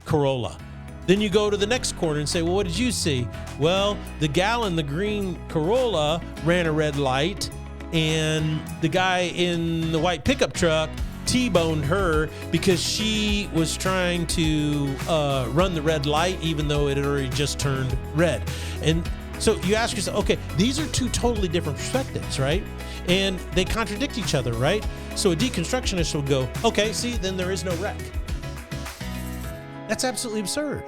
Corolla. Then you go to the next corner and say, well, what did you see? Well, the gal in the green Corolla ran a red light, and the guy in the white pickup truck T-boned her because she was trying to run the red light even though it had already just turned red. And so you ask yourself, okay, these are two totally different perspectives, right? And they contradict each other, right? So a deconstructionist will go, okay, see, then there is no wreck. That's absolutely absurd.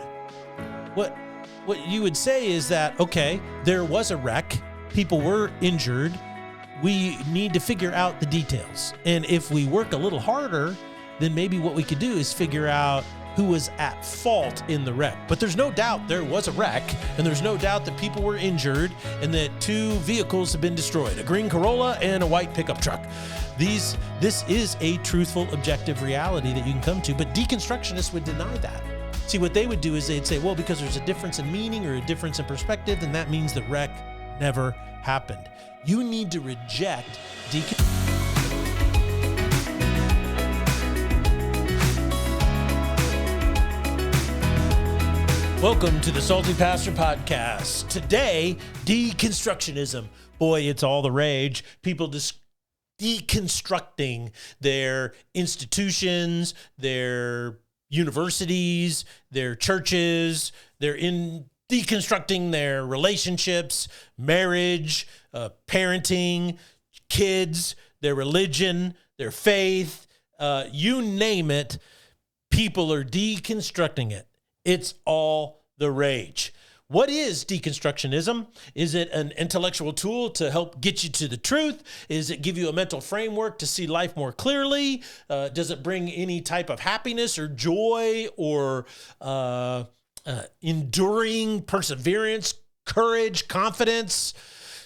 What you would say is that, okay, there was a wreck, people were injured, we need to figure out the details. And if we work a little harder, then maybe what we could do is figure out who was at fault in the wreck. But there's no doubt there was a wreck, and there's no doubt that people were injured and that two vehicles have been destroyed, a green Corolla and a white pickup truck. This is a truthful, objective reality that you can come to, but deconstructionists would deny that. See, what they would do is they'd say, well, because there's a difference in meaning or a difference in perspective, then that means the wreck never happened. You need to reject Welcome to the Salty Pastor Podcast. Today, deconstructionism. Boy, it's all the rage. People deconstructing their institutions, their universities, their churches, deconstructing their relationships, marriage, parenting, kids, their religion, their faith, you name it, people are deconstructing it. It's all the rage. What is deconstructionism? Is it an intellectual tool to help get you to the truth? Is it give you a mental framework to see life more clearly? Does it bring any type of happiness or joy or enduring perseverance, courage, confidence,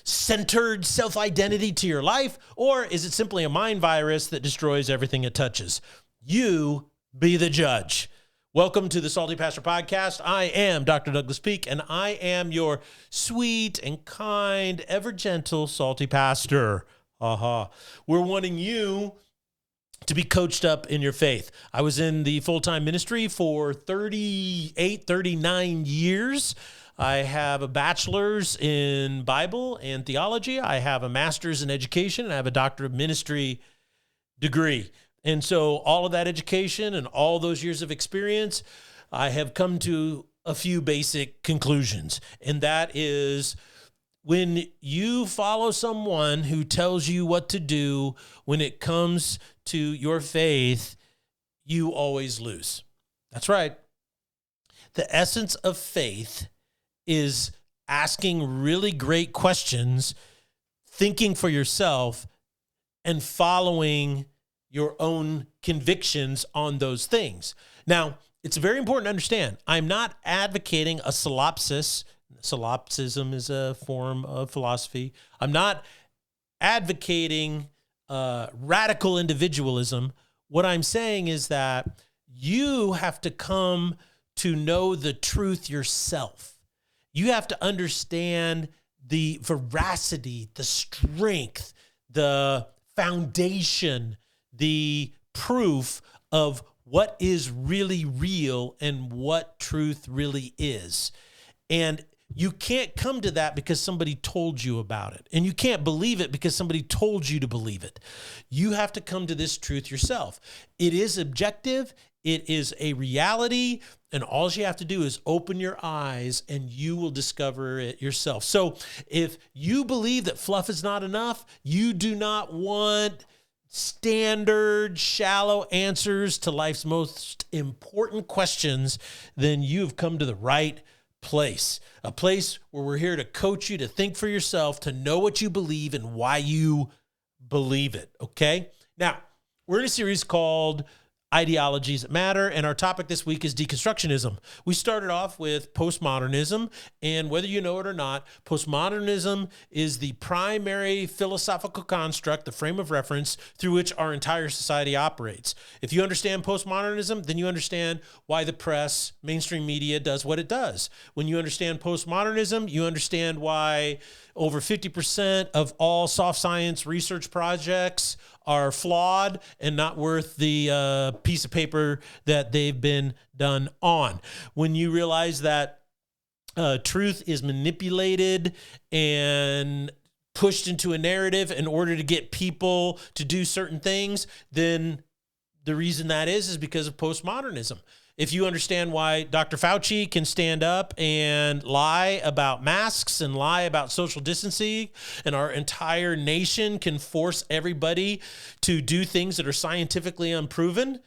centered self-identity to your life? Or is it simply a mind virus that destroys everything it touches? You be the judge. Welcome to the Salty Pastor Podcast. I am Dr. Douglas Peak, and I am your sweet and kind, ever gentle Salty Pastor. We're wanting you to be coached up in your faith. I was in the full-time ministry for 39 years. I have a bachelor's in Bible and theology. I have a master's in education, and I have a doctor of ministry degree. And so all of that education and all those years of experience, I have come to a few basic conclusions. And that is, when you follow someone who tells you what to do when it comes to your faith, you always lose. That's right. The essence of faith is asking really great questions, thinking for yourself, and following your own convictions on those things. Now, it's very important to understand, I'm not advocating a solipsis. Solipsism is a form of philosophy. I'm not advocating radical individualism. What I'm saying is that you have to come to know the truth yourself. You have to understand the veracity, the strength, the foundation, the proof of what is really real and what truth really is. And you can't come to that because somebody told you about it. And you can't believe it because somebody told you to believe it. You have to come to this truth yourself. It is objective. It is a reality. And all you have to do is open your eyes and you will discover it yourself. So if you believe that fluff is not enough, you do not want standard, shallow answers to life's most important questions, then you've come to the right place. A place where we're here to coach you to think for yourself, to know what you believe and why you believe it, okay? Now, we're in a series called Ideologies That Matter, and our topic this week is deconstructionism. We started off with postmodernism, and whether you know it or not, postmodernism is the primary philosophical construct, the frame of reference through which our entire society operates. If you understand postmodernism, then you understand why the press, mainstream media does what it does. When you understand postmodernism, you understand why over 50% of all soft science research projects are flawed and not worth the piece of paper that they've been done on. When you realize that truth is manipulated and pushed into a narrative in order to get people to do certain things, then the reason that is because of postmodernism. If you understand why Dr. Fauci can stand up and lie about masks and lie about social distancing, and our entire nation can force everybody to do things that are scientifically unproven,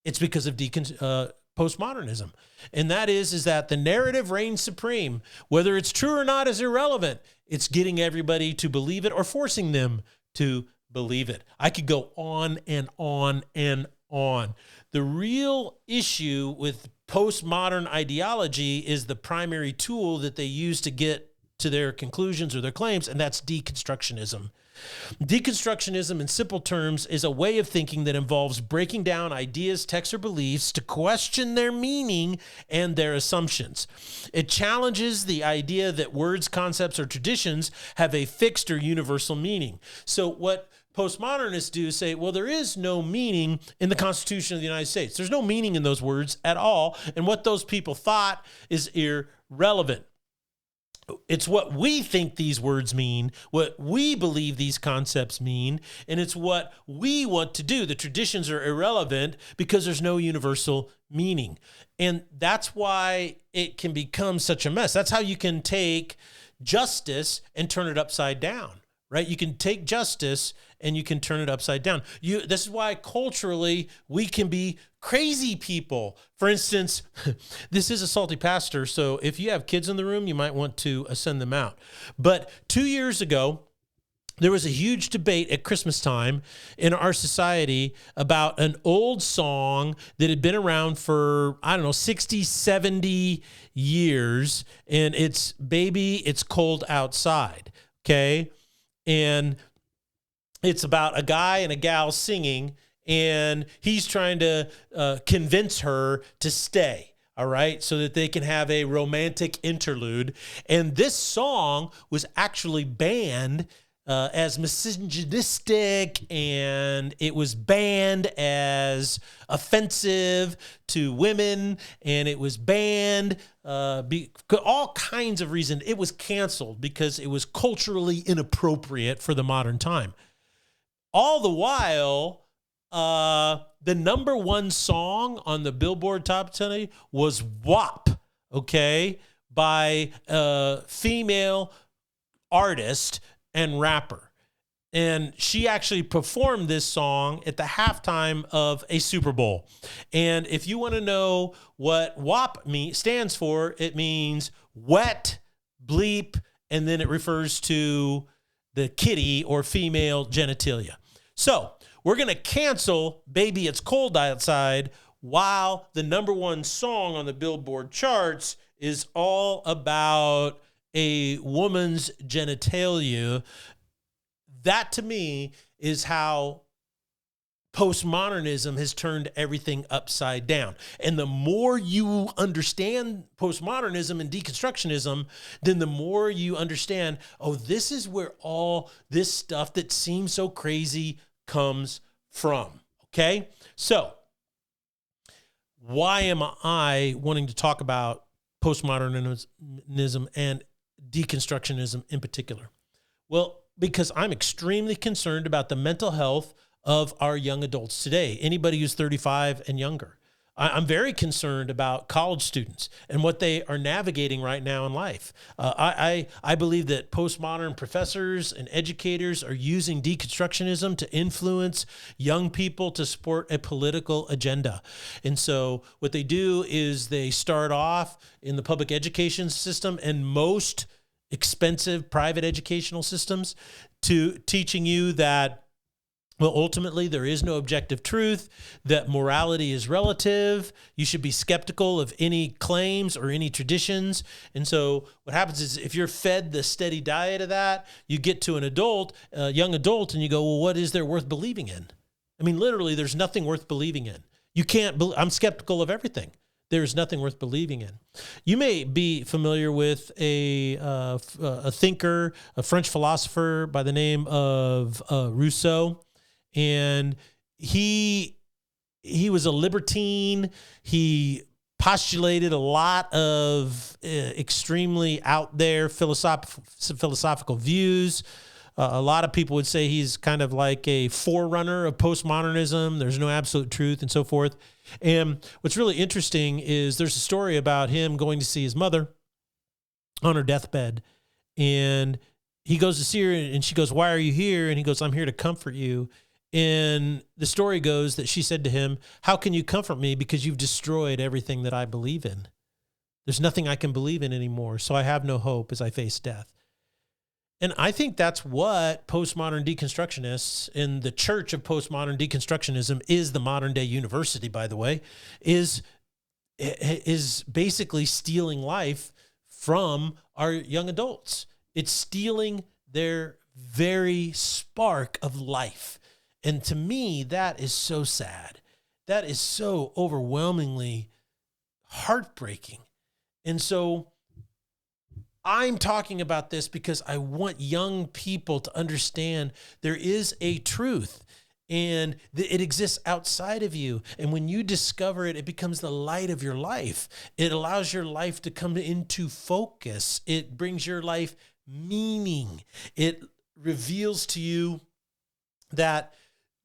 it's because of postmodernism. And that is that the narrative reigns supreme. Whether it's true or not is irrelevant. It's getting everybody to believe it or forcing them to believe it. I could go on and on and on. The real issue with postmodern ideology is the primary tool that they use to get to their conclusions or their claims, and that's deconstructionism. Deconstructionism, in simple terms, is a way of thinking that involves breaking down ideas, texts, or beliefs to question their meaning and their assumptions. It challenges the idea that words, concepts, or traditions have a fixed or universal meaning. So what postmodernists do is say, well, there is no meaning in the Constitution of the United States. There's no meaning in those words at all, and what those people thought is irrelevant. It's what we think these words mean, what we believe these concepts mean, and it's what we want to do. The traditions are irrelevant because there's no universal meaning. And that's why it can become such a mess. That's how you can take justice and turn it upside down, right? You can take justice and you can turn it upside down. This is why culturally we can be crazy people. For instance, this is a salty pastor, so if you have kids in the room, you might want to send them out. But 2 years ago, there was a huge debate at Christmas time in our society about an old song that had been around for, 60, 70 years, and it's Baby, It's Cold Outside, okay? And it's about a guy and a gal singing, and he's trying to convince her to stay, all right, so that they can have a romantic interlude. And this song was actually banned as misogynistic, and it was banned as offensive to women, and it was banned all kinds of reasons. It was canceled because it was culturally inappropriate for the modern time. All the while, the number one song on the Billboard Top 20 was WAP, okay, by a female artist and rapper. And she actually performed this song at the halftime of a Super Bowl. And if you want to know what WAP stands for, it means wet, bleep, and then it refers to the kitty or female genitalia. So we're going to cancel Baby, It's Cold Outside while the number one song on the Billboard charts is all about a woman's genitalia. That to me is how postmodernism has turned everything upside down. And the more you understand postmodernism and deconstructionism, then the more you understand, oh, this is where all this stuff that seems so crazy comes from. Okay? So, why am I wanting to talk about postmodernism and deconstructionism in particular? Well, because I'm extremely concerned about the mental health of our young adults today, anybody who's 35 and younger. I'm very concerned about college students and what they are navigating right now in life. I believe that postmodern professors and educators are using deconstructionism to influence young people to support a political agenda. And so what they do is they start off in the public education system and most expensive private educational systems to teaching you that, well, ultimately, there is no objective truth, that morality is relative. You should be skeptical of any claims or any traditions. And so what happens is if you're fed the steady diet of that, you get to an adult, a young adult, and you go, well, what is there worth believing in? I mean, literally, there's nothing worth believing in. You can't, I'm skeptical of everything. There's nothing worth believing in. You may be familiar with a thinker, a French philosopher by the name of Rousseau. And he was a libertine. He postulated a lot of extremely out there philosophical views. A lot of people would say he's kind of like a forerunner of postmodernism. There's no absolute truth and so forth. And what's really interesting is there's a story about him going to see his mother on her deathbed. And he goes to see her and she goes, "Why are you here?" And he goes, "I'm here to comfort you." And the story goes that she said to him, "How can you comfort me? Because you've destroyed everything that I believe in. There's nothing I can believe in anymore. So I have no hope as I face death." And I think that's what postmodern deconstructionists in the church of postmodern deconstructionism is the modern day university, by the way, is basically stealing life from our young adults. It's stealing their very spark of life. And to me, that is so sad. That is so overwhelmingly heartbreaking. And so I'm talking about this because I want young people to understand there is a truth and it exists outside of you. And when you discover it, it becomes the light of your life. It allows your life to come into focus. It brings your life meaning. It reveals to you that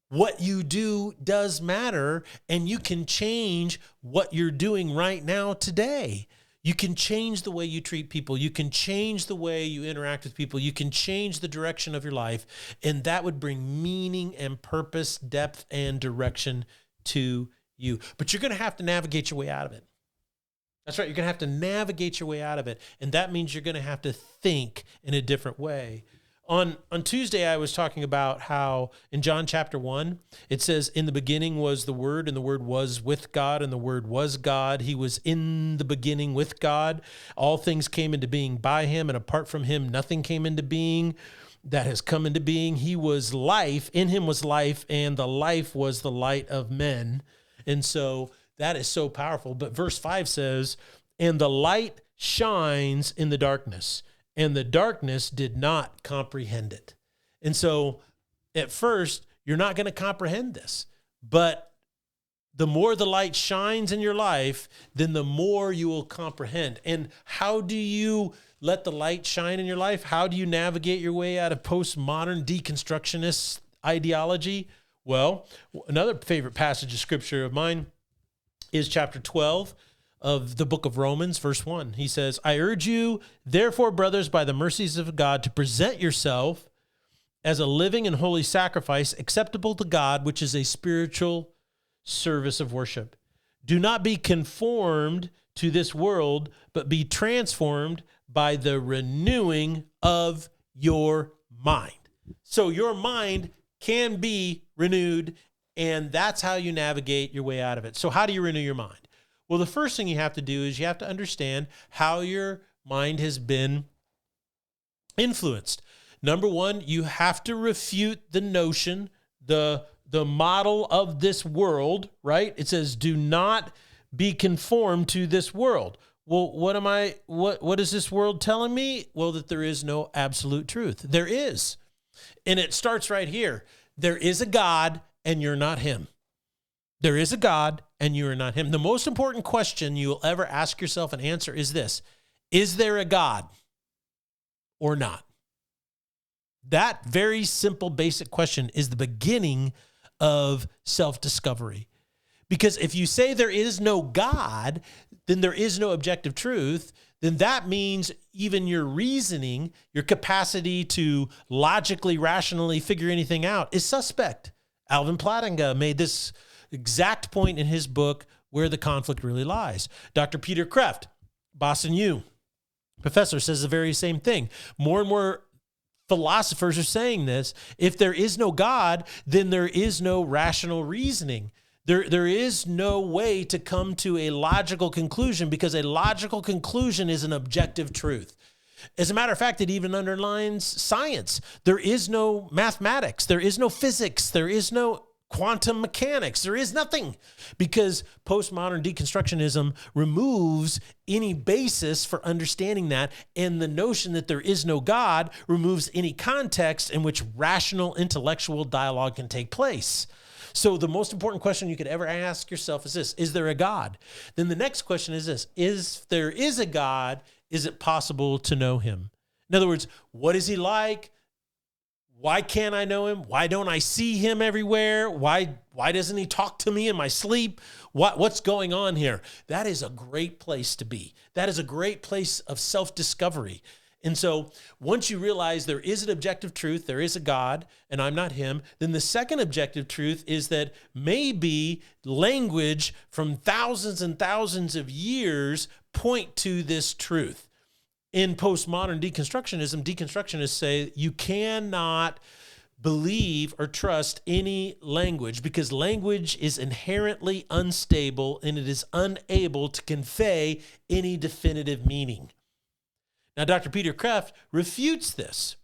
what you do does matter, and you can change what you're doing right now today. You can change the way you treat people. You can change the way you interact with people. You can change the direction of your life, and that would bring meaning and purpose, depth and direction to you. But you're going to have to navigate your way out of it. That's right. You're going to have to navigate your way out of it, and that means you're going to have to think in a different way. On Tuesday, I was talking about how in John chapter 1, it says, "In the beginning was the Word, and the Word was with God, and the Word was God. He was in the beginning with God. All things came into being by him, and apart from him, nothing came into being that has come into being. He was life. In him was life, and the life was the light of men." And so that is so powerful. But verse 5 says, "And the light shines in the darkness, and the darkness did not comprehend it." And so at first, you're not going to comprehend this. But the more the light shines in your life, then the more you will comprehend. And how do you let the light shine in your life? How do you navigate your way out of postmodern deconstructionist ideology? Well, another favorite passage of scripture of mine is chapter 12 of the book of Romans, verse 1. He says, "I urge you, therefore, brothers, by the mercies of God, to present yourself as a living and holy sacrifice acceptable to God, which is a spiritual service of worship. Do not be conformed to this world, but be transformed by the renewing of your mind." So your mind can be renewed, and that's how you navigate your way out of it. So how do you renew your mind? Well, the first thing you have to do is you have to understand how your mind has been influenced. Number one, you have to refute the notion, the model of this world, right? It says, "Do not be conformed to this world." Well, what is this world telling me? Well, that there is no absolute truth. There is. And it starts right here. There is a God, and you're not him. There is a God, and you are not him. The most important question you will ever ask yourself and answer is this: is there a God or not? That very simple, basic question is the beginning of self-discovery. Because if you say there is no God, then there is no objective truth, then that means even your reasoning, your capacity to logically, rationally figure anything out is suspect. Alvin Plantinga made this exact point in his book, Where the Conflict Really Lies. Dr. Peter Kreeft, Boston U professor, says the very same thing. More and more philosophers are saying this. If there is no God, then there is no rational reasoning. There is no way to come to a logical conclusion, because a logical conclusion is an objective truth. As a matter of fact, it even underlines science. There is no mathematics. There is no physics. There is no quantum mechanics. There is nothing, because postmodern deconstructionism removes any basis for understanding that, and the notion that there is no God removes any context in which rational intellectual dialogue can take place. So the most important question you could ever ask yourself is this: is there a God? Then the next question is this: if there is a God, is it possible to know him? In other words, what is he like? Why can't I know him? Why don't I see him everywhere? Why doesn't he talk to me in my sleep? What's going on here? That is a great place to be. That is a great place of self-discovery. And so once you realize there is an objective truth, there is a God, and I'm not him, then the second objective truth is that maybe language from thousands and thousands of years point to this truth. In postmodern deconstructionism, deconstructionists say you cannot believe or trust any language because language is inherently unstable and it is unable to convey any definitive meaning. Now, Dr. Peter Kreeft refutes this.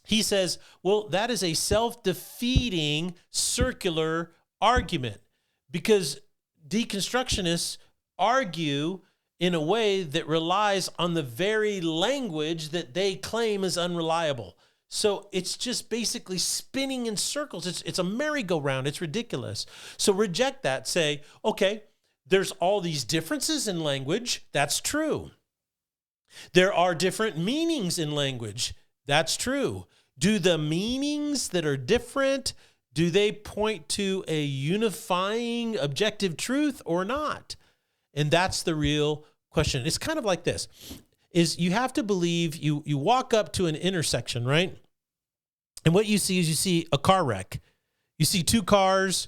He says, well, that is a self-defeating circular argument because deconstructionists argue in a way that relies on the very language that they claim is unreliable. So it's just basically spinning in circles. It's a merry-go-round. It's ridiculous. So reject that. Say, okay, there's all these differences in language. That's true. There are different meanings in language. That's true. Do the meanings that are different, do they point to a unifying objective truth or not? And that's the real question. It's kind of like this, is you have to believe you walk up to an intersection, right? And what you see is you see a car wreck. You see two cars,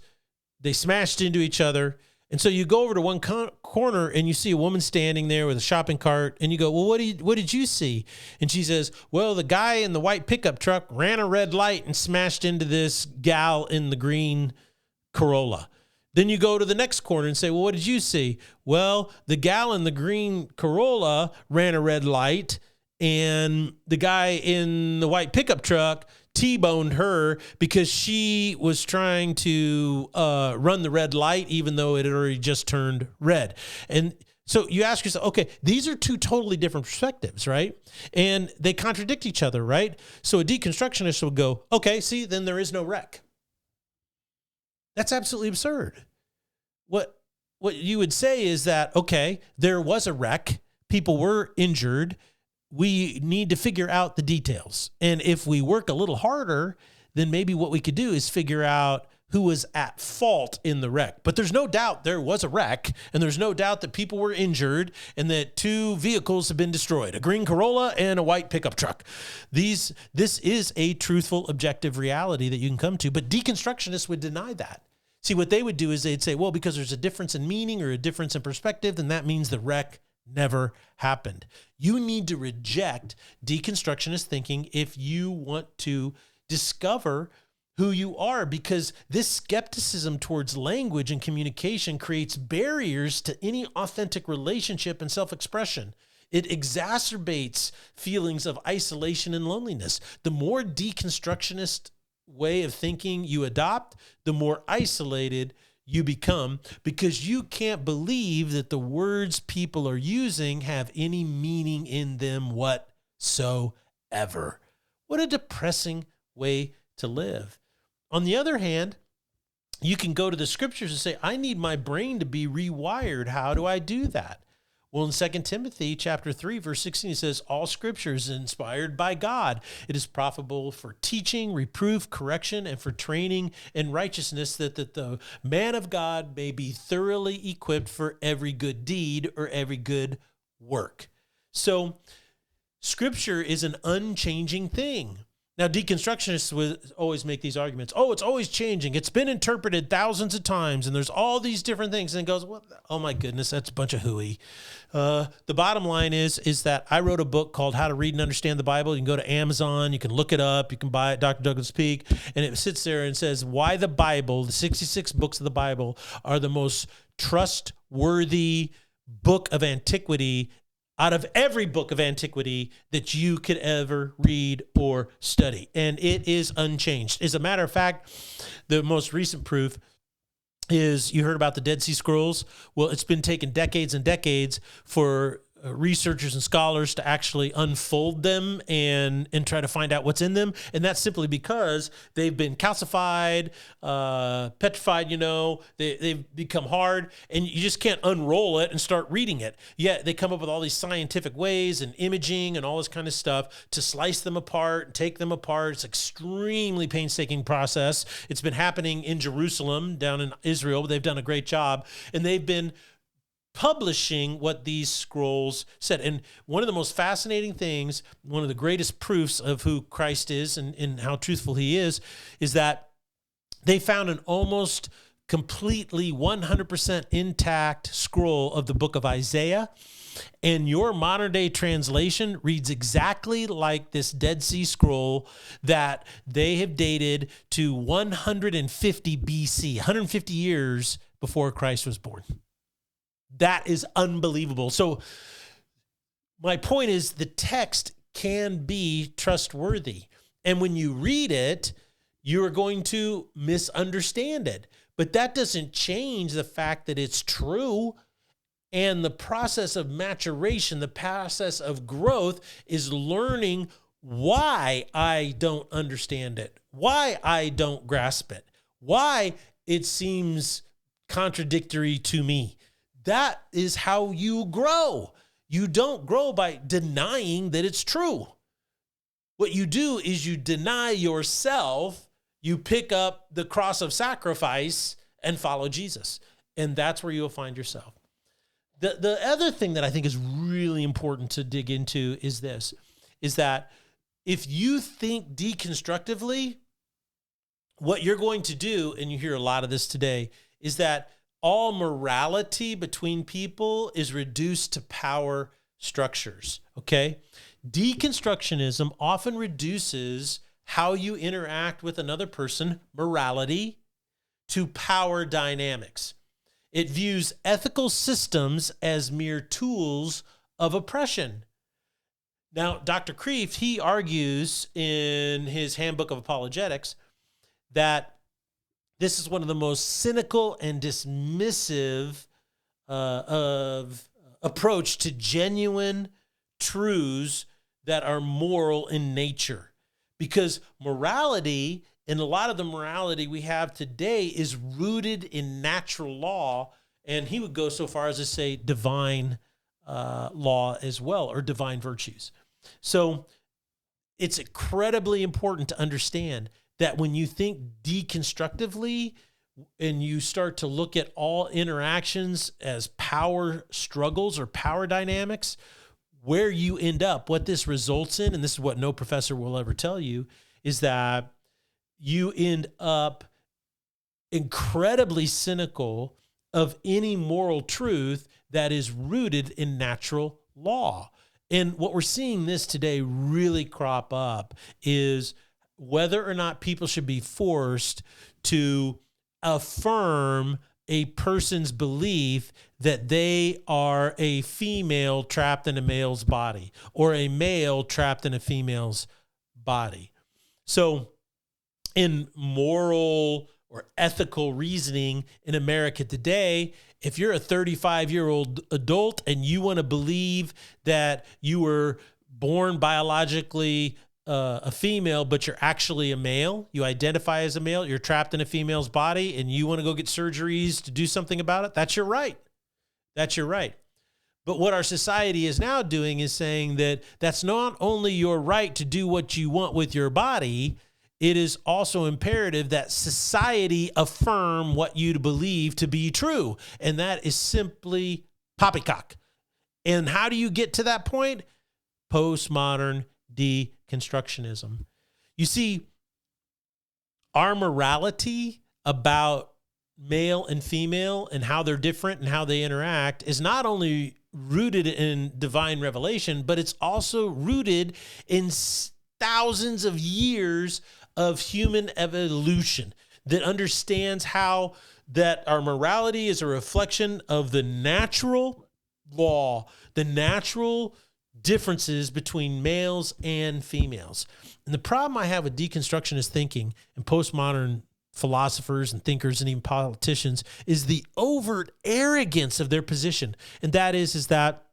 they smashed into each other. And so you go over to one corner and you see a woman standing there with a shopping cart and you go, well, what did you see? And she says, well, the guy in the white pickup truck ran a red light and smashed into this gal in the green Corolla. Then you go to the next corner and say, well, what did you see? Well, the gal in the green Corolla ran a red light and the guy in the white pickup truck T-boned her because she was trying to run the red light even though it had already just turned red. And so you ask yourself, okay, these are two totally different perspectives, right? And they contradict each other, right? So a deconstructionist will go, okay, see, then there is no wreck. That's absolutely absurd. What you would say is that, okay, there was a wreck. People were injured. We need to figure out the details. And if we work a little harder, then maybe what we could do is figure out who was at fault in the wreck. But there's no doubt there was a wreck, and there's no doubt that people were injured and that two vehicles have been destroyed, a green Corolla and a white pickup truck. This is a truthful, objective reality that you can come to, but deconstructionists would deny that. See, what they would do is they'd say, well, because there's a difference in meaning or a difference in perspective, then that means the wreck never happened. You need to reject deconstructionist thinking if you want to discover who you are, because this skepticism towards language and communication creates barriers to any authentic relationship and self-expression. It exacerbates feelings of isolation and loneliness. The more deconstructionist way of thinking you adopt, the more isolated you become, because you can't believe that the words people are using have any meaning in them whatsoever. What a depressing way to live. On the other hand, you can go to the scriptures and say, I need my brain to be rewired. How do I do that? Well, in 2 Timothy chapter 3, verse 16, it says, all scripture is inspired by God. It is profitable for teaching, reproof, correction, and for training in righteousness, that the man of God may be thoroughly equipped for every good deed or every good work. So scripture is an unchanging thing. Now, deconstructionists would always make these arguments. Oh, it's always changing. It's been interpreted thousands of times, and there's all these different things. And it goes, well, oh my goodness, that's a bunch of hooey. The bottom line is that I wrote a book called How to Read and Understand the Bible. You can go to Amazon. You can look it up. You can buy it, Dr. Douglas Peak. And it sits there and says why the Bible, the 66 books of the Bible, are the most trustworthy book of antiquity out of every book of antiquity that you could ever read or study. And it is unchanged. As a matter of fact, the most recent proof is, you heard about the Dead Sea Scrolls. Well, it's been taking decades and decades for researchers and scholars to actually unfold them and try to find out what's in them. And that's simply because they've been calcified, petrified, they've become hard, and you just can't unroll it and start reading it. Yet they come up with all these scientific ways and imaging and all this kind of stuff to slice them apart and take them apart. It's an extremely painstaking process. It's been happening in Jerusalem, down in Israel. They've done a great job, and they've been publishing what these scrolls said. And one of the most fascinating things, one of the greatest proofs of who Christ is and how truthful he is that they found an almost completely 100% intact scroll of the book of Isaiah. And your modern day translation reads exactly like this Dead Sea Scroll that they have dated to 150 BC, 150 years before Christ was born. That is unbelievable. So my point is, the text can be trustworthy. And when you read it, you're going to misunderstand it. But that doesn't change the fact that it's true. And the process of maturation, the process of growth, is learning why I don't understand it, why I don't grasp it, why it seems contradictory to me. That is how you grow. You don't grow by denying that it's true. What you do is you deny yourself, you pick up the cross of sacrifice and follow Jesus. And that's where you'll find yourself. The other thing that I think is really important to dig into is this, is that if you think deconstructively, what you're going to do, and you hear a lot of this today, is that all morality between people is reduced to power structures, okay? Deconstructionism often reduces how you interact with another person, morality, to power dynamics. It views ethical systems as mere tools of oppression. Now, Dr. Kreeft, he argues in his Handbook of Apologetics that this is one of the most cynical and dismissive of approach to genuine truths that are moral in nature. Because morality, and a lot of the morality we have today, is rooted in natural law. And he would go so far as to say divine law as well, or divine virtues. So it's incredibly important to understand that when you think deconstructively and you start to look at all interactions as power struggles or power dynamics, where you end up, what this results in, and this is what no professor will ever tell you, is that you end up incredibly cynical of any moral truth that is rooted in natural law. And what we're seeing this today really crop up is whether or not people should be forced to affirm a person's belief that they are a female trapped in a male's body, or a male trapped in a female's body. So in moral or ethical reasoning in America today, if you're a 35-year-old adult and you want to believe that you were born biologically a female, but you're actually a male, you identify as a male, you're trapped in a female's body, and you want to go get surgeries to do something about it, that's your right. That's your right. But what our society is now doing is saying that that's not only your right to do what you want with your body, it is also imperative that society affirm what you believe to be true. And that is simply poppycock. And how do you get to that point? Postmodern deconstructionism. You see, our morality about male and female and how they're different and how they interact is not only rooted in divine revelation, but it's also rooted in thousands of years of human evolution that understands how that our morality is a reflection of the natural law, the natural differences between males and females. And the problem I have with deconstructionist thinking and postmodern philosophers and thinkers and even politicians is the overt arrogance of their position. And that is that,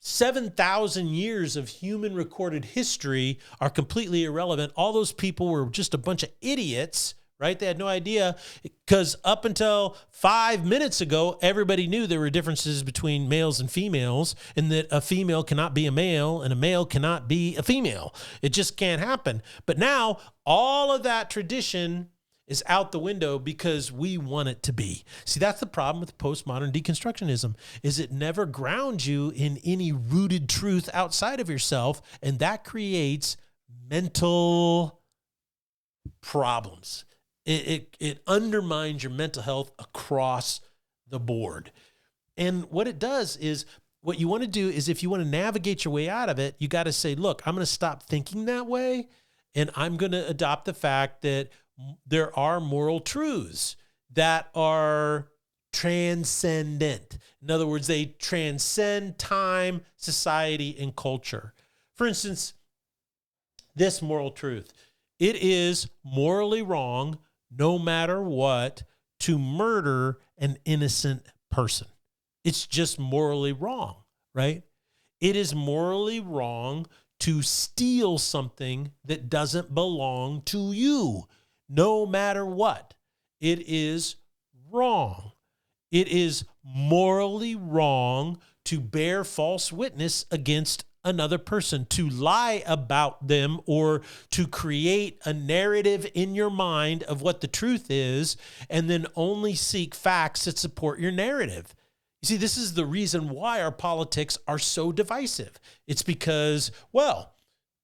7,000 years of human recorded history are completely irrelevant. All those people were just a bunch of idiots, right? They had no idea, because up until 5 minutes ago, everybody knew there were differences between males and females, and that a female cannot be a male and a male cannot be a female. It just can't happen. But now all of that tradition is out the window because we want it to be. See, that's the problem with postmodern deconstructionism, is it never grounds you in any rooted truth outside of yourself, and that creates mental problems. It undermines your mental health across the board. And what it does is, what you want to do is, if you want to navigate your way out of it, you got to say, look, I'm going to stop thinking that way, and I'm going to adopt the fact that there are moral truths that are transcendent. In other words, they transcend time, society, and culture. For instance, this moral truth: it is morally wrong, no matter what, to murder an innocent person. It's just morally wrong, right? It is morally wrong to steal something that doesn't belong to you. No matter what, it is wrong. It is morally wrong to bear false witness against another person, to lie about them, or to create a narrative in your mind of what the truth is, and then only seek facts that support your narrative. You see, this is the reason why our politics are so divisive. It's because, well,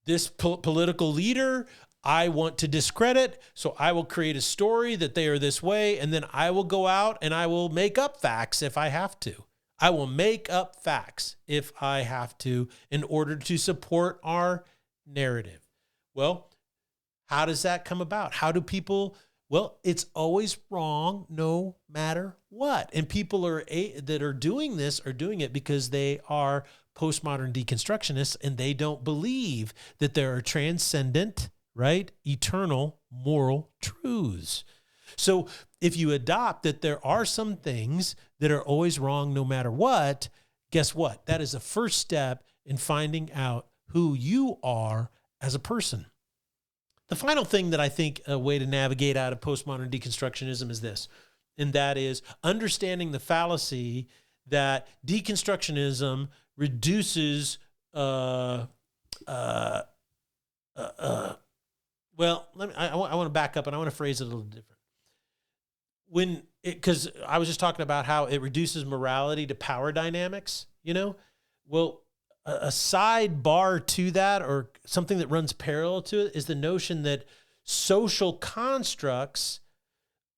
this political leader I want to discredit, so I will create a story that they are this way, and then I will go out and I will make up facts if I have to. I will make up facts if I have to in order to support our narrative. Well, how does that come about? How do people, well, it's always wrong no matter what. And people that are doing this are doing it because they are postmodern deconstructionists, and they don't believe that there are transcendent, right, eternal moral truths. So if you adopt that there are some things that are always wrong no matter what, guess what? That is a first step in finding out who you are as a person. The final thing that I think a way to navigate out of postmodern deconstructionism is this, and that is understanding the fallacy that deconstructionism reduces well, I want to back up, and I want to phrase it a little different. Because I was just talking about how it reduces morality to power dynamics, Well, a sidebar to that, or something that runs parallel to it, is the notion that social constructs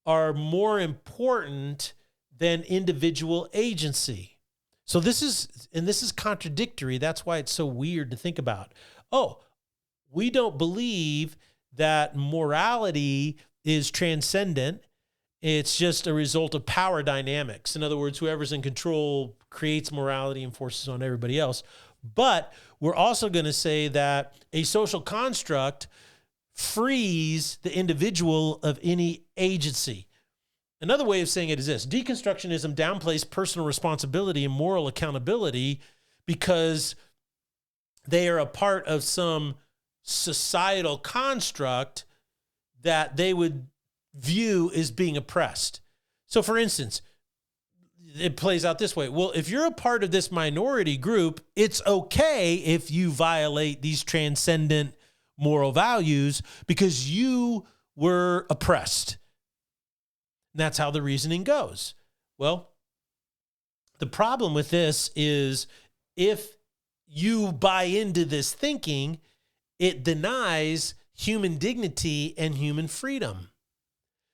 are more important than individual agency. So this is contradictory. That's why it's so weird to think about. Oh, we don't believe that morality is transcendent. It's just a result of power dynamics. In other words, whoever's in control creates morality and forces on everybody else. But we're also going to say that a social construct frees the individual of any agency. Another way of saying it is this: deconstructionism downplays personal responsibility and moral accountability because they are a part of some societal construct that they would view as being oppressed. So for instance, it plays out this way. Well, if you're a part of this minority group, it's okay if you violate these transcendent moral values because you were oppressed. And that's how the reasoning goes. Well, the problem with this is if you buy into this thinking, it denies human dignity and human freedom.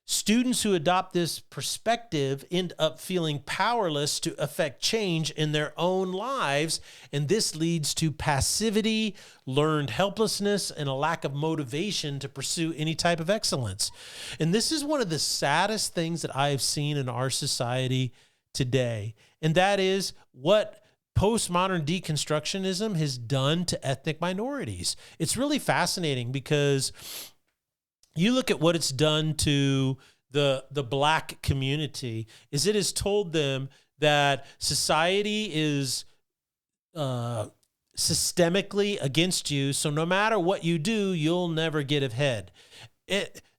Students who adopt this perspective end up feeling powerless to affect change in their own lives, and this leads to passivity, learned helplessness, and a lack of motivation to pursue any type of excellence. And this is one of the saddest things that I have seen in our society today. and that is what postmodern deconstructionism has done to ethnic minorities. It's really fascinating because you look at what it's done to the black community, is it has told them that society is systemically against you, so no matter what you do, you'll never get ahead.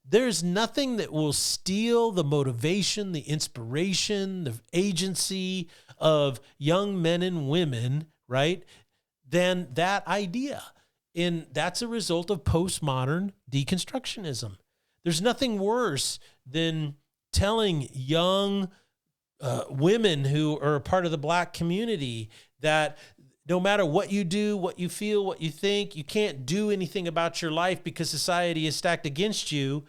There's nothing that will steal the motivation, the inspiration, the agency of young men and women, right, than that idea. And that's a result of postmodern deconstructionism. There's nothing worse than telling young women who are a part of the black community that no matter what you do, what you feel, what you think, you can't do anything about your life because society is stacked against you.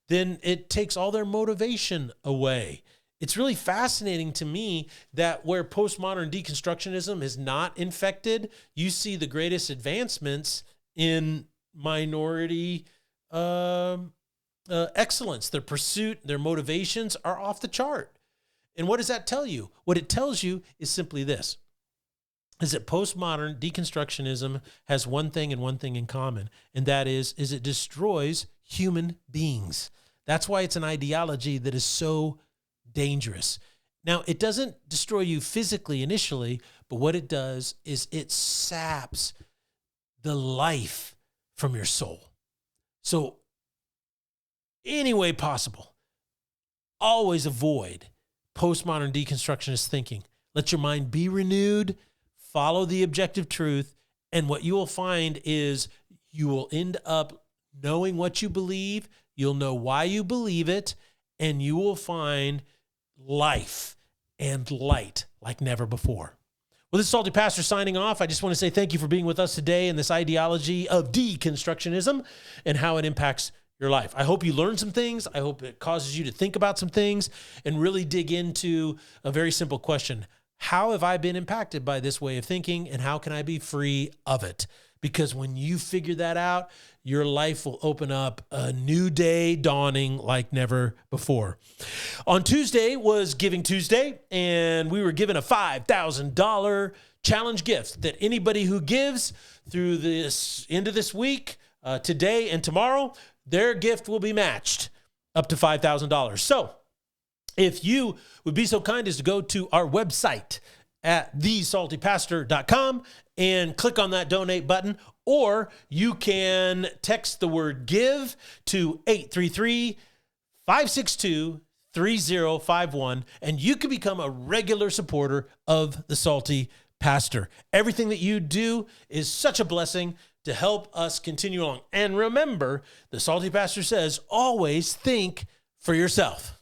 Then it takes all their motivation away. It's really fascinating to me that where postmodern deconstructionism is not infected, you see the greatest advancements in minority excellence. Their pursuit, their motivations are off the chart. And what does that tell you? What it tells you is simply this, is that postmodern deconstructionism has one thing and one thing in common, and that is it destroys human beings. That's why it's an ideology that is so dangerous. Now, it doesn't destroy you physically initially, but what it does is it saps the life from your soul. So any way possible, always avoid postmodern deconstructionist thinking. Let your mind be renewed, follow the objective truth, and what you will find is you will end up knowing what you believe, you'll know why you believe it, and you will find life and light like never before. Well, this is Salty Pastor signing off. I just want to say thank you for being with us today in this ideology of deconstructionism and how it impacts your life. I hope you learned some things. I hope it causes you to think about some things and really dig into a very simple question. How have I been impacted by this way of thinking, and how can I be free of it? Because when you figure that out, your life will open up a new day dawning like never before. On Tuesday was Giving Tuesday, and we were given a $5,000 challenge gift that anybody who gives through this end of this week, today and tomorrow, their gift will be matched up to $5,000. So if you would be so kind as to go to our website at thesaltypastor.com and click on that donate button, or you can text the word give to 833-562-3051, and you can become a regular supporter of the Salty Pastor. Everything that you do is such a blessing to help us continue along. And remember, the Salty Pastor says, always think for yourself.